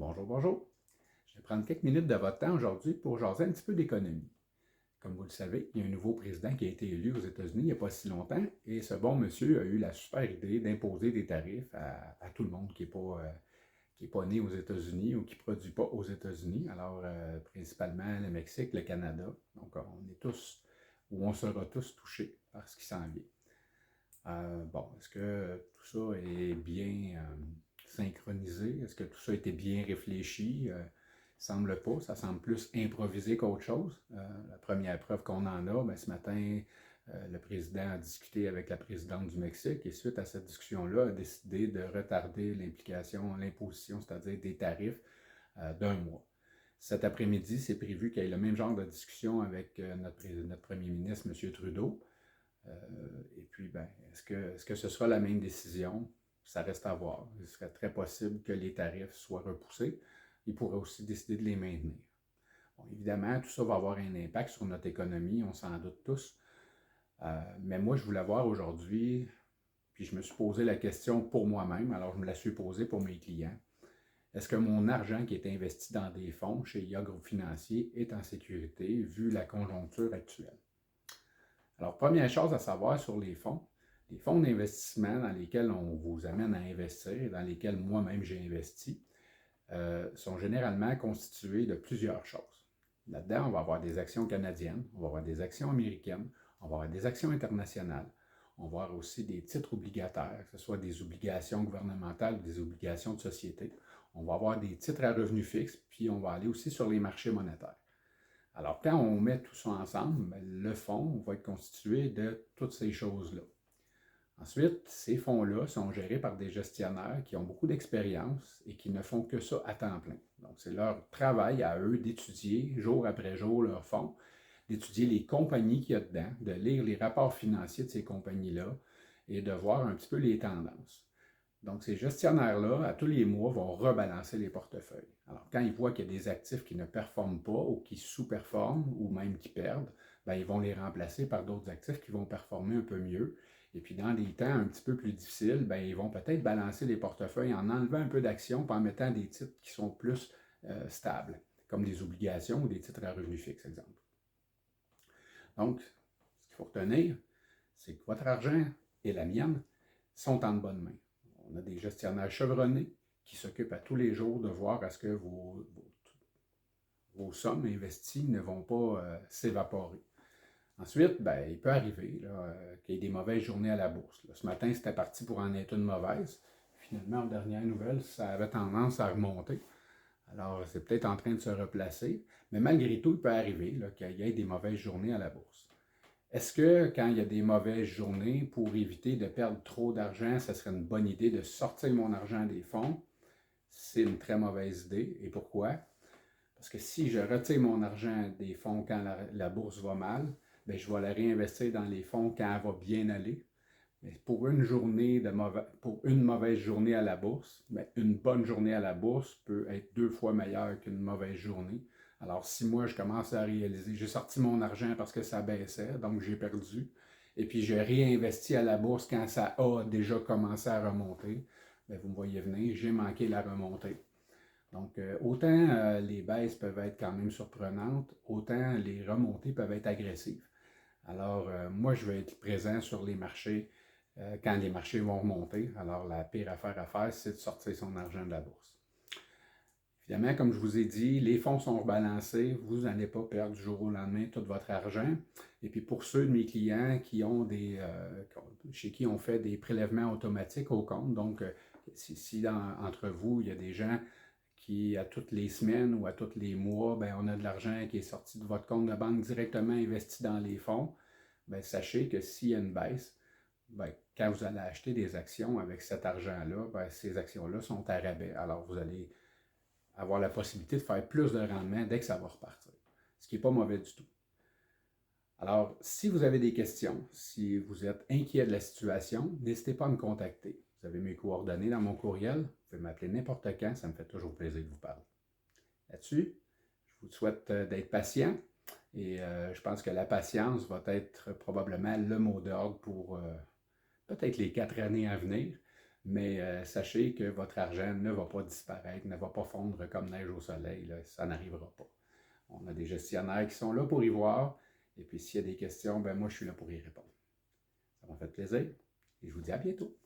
Bonjour, bonjour. Je vais prendre quelques minutes de votre temps aujourd'hui pour jaser un petit peu d'économie. Comme vous le savez, il y a un nouveau président qui a été élu aux États-Unis il n'y a pas si longtemps et ce bon monsieur a eu la super idée d'imposer des tarifs à tout le monde qui est pas né aux États-Unis ou qui ne produit pas aux États-Unis. Alors, principalement le Mexique, le Canada. Donc, on est tous, ou on sera tous touchés par ce qui s'en vient. Bon, est-ce que tout ça est bien synchronisé? Est-ce que tout ça a été bien réfléchi? Semble pas, ça semble plus improvisé qu'autre chose. La première preuve qu'on en a, ben, ce matin, le président a discuté avec la présidente du Mexique et suite à cette discussion-là, a décidé de retarder l'imposition, c'est-à-dire des tarifs d'un mois. Cet après-midi, c'est prévu qu'il y ait le même genre de discussion avec notre premier ministre, M. Trudeau. Et puis, ben, est-ce que ce sera la même décision? Ça reste à voir. Il serait très possible que les tarifs soient repoussés. Il pourrait aussi décider de les maintenir. Bon, évidemment, tout ça va avoir un impact sur notre économie, on s'en doute tous. Mais moi, je voulais voir aujourd'hui, puis je me suis posé la question pour moi-même, alors je me la suis posée pour mes clients. Est-ce que mon argent qui est investi dans des fonds chez IA Groupe Financier est en sécurité vu la conjoncture actuelle? Alors, première chose à savoir sur les fonds d'investissement dans lesquels on vous amène à investir et dans lesquels moi-même j'ai investi, sont généralement constitués de plusieurs choses. Là-dedans, on va avoir des actions canadiennes, on va avoir des actions américaines, on va avoir des actions internationales, on va avoir aussi des titres obligataires, que ce soit des obligations gouvernementales ou des obligations de société. On va avoir des titres à revenus fixes, puis on va aller aussi sur les marchés monétaires. Alors, quand on met tout ça ensemble, le fonds va être constitué de toutes ces choses-là. Ensuite, ces fonds-là sont gérés par des gestionnaires qui ont beaucoup d'expérience et qui ne font que ça à temps plein. Donc, c'est leur travail à eux d'étudier jour après jour leurs fonds, d'étudier les compagnies qu'il y a dedans, de lire les rapports financiers de ces compagnies-là et de voir un petit peu les tendances. Donc, ces gestionnaires-là, à tous les mois, vont rebalancer les portefeuilles. Alors, quand ils voient qu'il y a des actifs qui ne performent pas ou qui sous-performent ou même qui perdent, bien, ils vont les remplacer par d'autres actifs qui vont performer un peu mieux. Et puis, dans des temps un petit peu plus difficiles, bien, ils vont peut-être balancer les portefeuilles en enlevant un peu d'actions et en mettant des titres qui sont plus stables, comme des obligations ou des titres à revenus fixes, exemple. Donc, ce qu'il faut retenir, c'est que votre argent et la mienne sont en bonne main. On a des gestionnaires chevronnés qui s'occupent à tous les jours de voir à ce que vos sommes investies ne vont pas s'évaporer. Ensuite, ben, il peut arriver qu'il y ait des mauvaises journées à la bourse. Là, ce matin, c'était parti pour en être une mauvaise. Finalement, en dernière nouvelle, ça avait tendance à remonter. Alors, c'est peut-être en train de se replacer. Mais malgré tout, il peut arriver qu'il y ait des mauvaises journées à la bourse. Est-ce que quand il y a des mauvaises journées, pour éviter de perdre trop d'argent, ce serait une bonne idée de sortir mon argent des fonds? C'est une très mauvaise idée. Et pourquoi? Parce que si je retire mon argent des fonds quand la bourse va mal, bien, je vais la réinvestir dans les fonds quand elle va bien aller. Mais pour une mauvaise journée à la bourse, bien, une bonne journée à la bourse peut être 2 fois meilleure qu'une mauvaise journée. Alors, si moi, je commence à réaliser, j'ai sorti mon argent parce que ça baissait, donc j'ai perdu, et puis j'ai réinvesti à la bourse quand ça a déjà commencé à remonter, bien, vous me voyez venir, j'ai manqué la remontée. Donc, autant les baisses peuvent être quand même surprenantes, autant les remontées peuvent être agressives. Alors, moi, je vais être présent sur les marchés quand les marchés vont remonter. Alors, la pire affaire à faire, c'est de sortir son argent de la bourse. Évidemment, comme je vous ai dit, les fonds sont rebalancés. Vous n'allez pas perdre du jour au lendemain tout votre argent. Et puis, pour ceux de mes clients chez qui on fait des prélèvements automatiques au compte, donc si entre vous, il y a des gens qui, à toutes les semaines ou à tous les mois, bien, on a de l'argent qui est sorti de votre compte de banque directement investi dans les fonds, bien, sachez que s'il y a une baisse, bien, quand vous allez acheter des actions avec cet argent-là, bien, ces actions-là sont à rabais. Alors, vous allez avoir la possibilité de faire plus de rendement dès que ça va repartir, ce qui n'est pas mauvais du tout. Alors, si vous avez des questions, si vous êtes inquiet de la situation, n'hésitez pas à me contacter. Vous avez mes coordonnées dans mon courriel. Vous pouvez m'appeler n'importe quand, ça me fait toujours plaisir de vous parler. Là-dessus, je vous souhaite d'être patient et je pense que la patience va être probablement le mot d'ordre pour peut-être les 4 années à venir. mais sachez que votre argent ne va pas disparaître, ne va pas fondre comme neige au soleil, là, ça n'arrivera pas. On a des gestionnaires qui sont là pour y voir, et puis s'il y a des questions, ben moi je suis là pour y répondre. Ça m'a fait plaisir, et je vous dis à bientôt.